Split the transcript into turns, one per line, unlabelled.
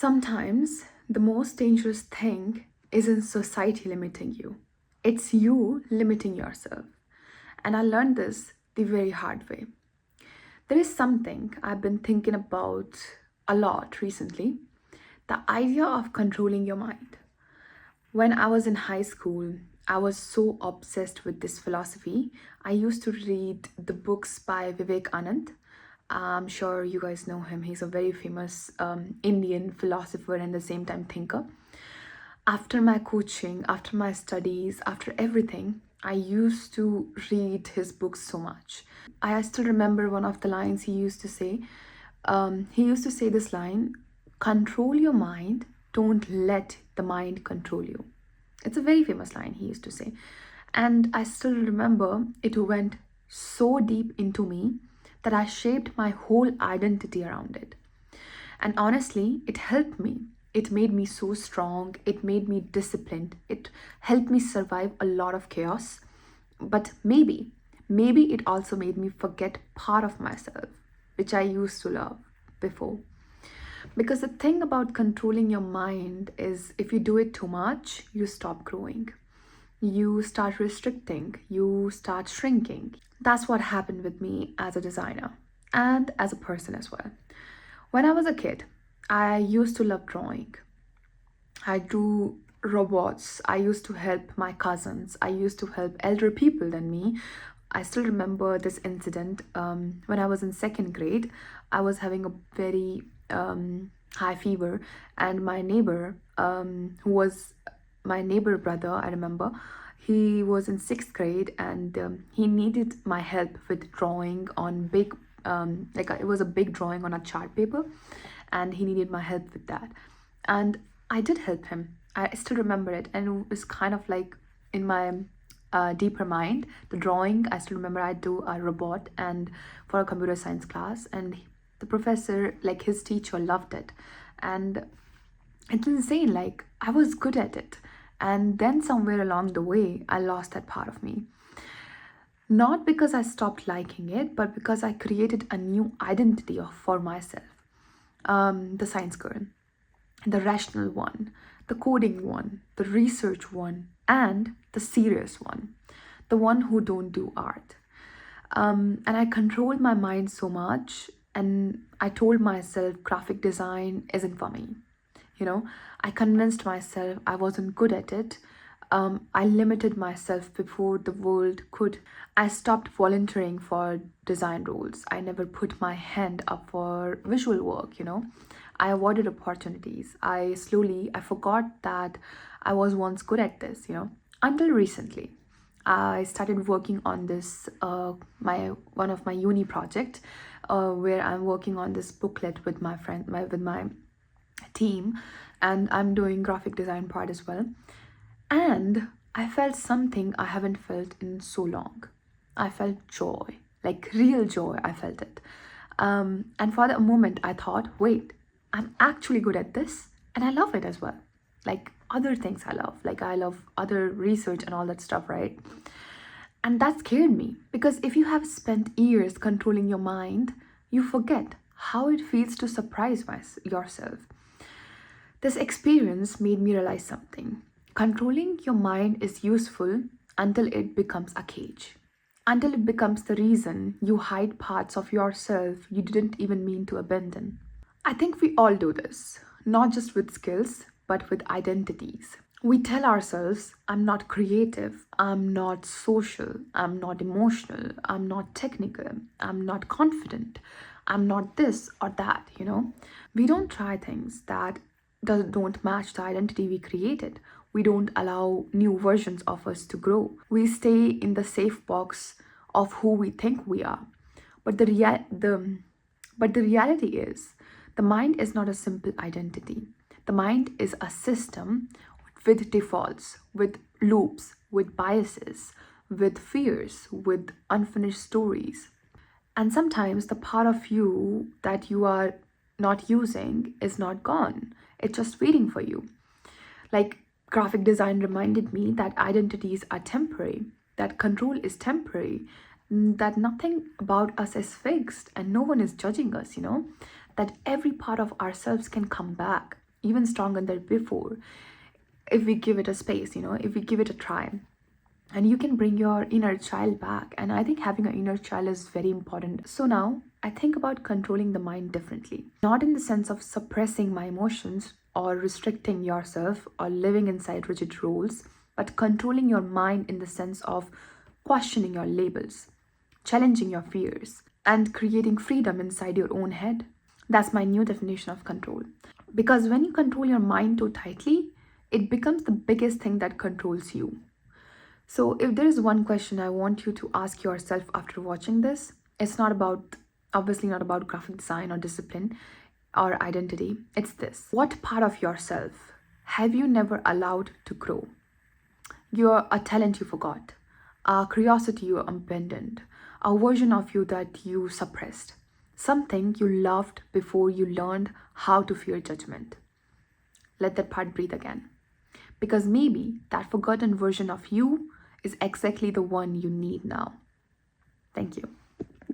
Sometimes the most dangerous thing isn't society limiting you, it's you limiting yourself. And I learned this the very hard way. There is something I've been thinking about a lot recently, the idea of controlling your mind. When I was in high school, I was so obsessed with this philosophy. I used to read the books by Vivek Anand. I'm sure you guys know him. He's a very famous Indian philosopher and at the same time thinker. After my coaching, after my studies, after everything, I used to read his books so much. I still remember one of the lines he used to say. He used to say this line: control your mind, don't let the mind control you. It's a very famous line he used to say. And I still remember it went so deep into me that I shaped my whole identity around it. And honestly, it helped me. It made me so strong. It made me disciplined. It helped me survive a lot of chaos. But maybe it also made me forget part of myself, which I used to love before. Because the thing about controlling your mind is if you do it too much, you stop growing. You start restricting, you start shrinking. That's what happened with me as a designer and as a person as well. When I was a kid, I used to love drawing. I drew robots. I used to help my cousins. I used to help elder people than me. I still remember this incident when I was in second grade. I was having a very high fever, and my neighbor, who was my neighbor brother, I remember, he was in sixth grade and he needed my help with drawing on big, it was a big drawing on a chart paper, and he needed my help with that. And I did help him. I still remember it, and it was kind of like in my deeper mind. The drawing, I still remember I do a robot and for a computer science class, and the professor, like his teacher, loved it. And it's insane, like I was good at it. And then somewhere along the way, I lost that part of me. Not because I stopped liking it, but because I created a new identity for myself. The science girl, the rational one, the coding one, the research one, and the serious one, the one who don't do art. And I controlled my mind so much, and I told myself graphic design isn't for me. I convinced myself I wasn't good at it. I limited myself before the world could. I stopped volunteering for design roles. I never put my hand up for visual work. I avoided opportunities. I forgot that I was once good at this. Until recently. I started working on this, one of my uni project, where I'm working on this booklet with my friend, with my team, and I'm doing graphic design part as well. And I felt something I haven't felt in so long. I felt joy, like real joy. I felt it. And for the moment, I thought, wait, I'm actually good at this, and I love it as well. Like other things I love, like I love other research and all that stuff, right? And that scared me because if you have spent years controlling your mind, you forget how it feels to surprise yourself. This experience made me realize something. Controlling your mind is useful until it becomes a cage, until it becomes the reason you hide parts of yourself you didn't even mean to abandon. I think we all do this, not just with skills, but with identities. We tell ourselves, I'm not creative, I'm not social, I'm not emotional, I'm not technical, I'm not confident, I'm not this or that. We don't try things that don't match the identity we created. We don't allow new versions of us to grow. We stay in the safe box of who we think we are. But the reality is, the mind is not a simple identity. The mind is a system with defaults, with loops, with biases, with fears, with unfinished stories. And sometimes the part of you that you are not using is not gone. It's just waiting for you. Like graphic design reminded me that identities are temporary, that control is temporary, that nothing about us is fixed and no one is judging us, that every part of ourselves can come back even stronger than before if we give it a space, if we give it a try. And you can bring your inner child back. And I think having an inner child is very important. So now I think about controlling the mind differently, not in the sense of suppressing my emotions or restricting yourself or living inside rigid rules, but controlling your mind in the sense of questioning your labels, challenging your fears, and creating freedom inside your own head. That's my new definition of control. Because when you control your mind too tightly, it becomes the biggest thing that controls you. So, if there is one question I want you to ask yourself after watching this, it's not about, obviously, not about graphic design or discipline or identity. It's this: what part of yourself have you never allowed to grow? You're a talent you forgot, a curiosity you abandoned, a version of you that you suppressed, something you loved before you learned how to fear judgment. Let that part breathe again. Because maybe that forgotten version of you is exactly the one you need now. Thank you.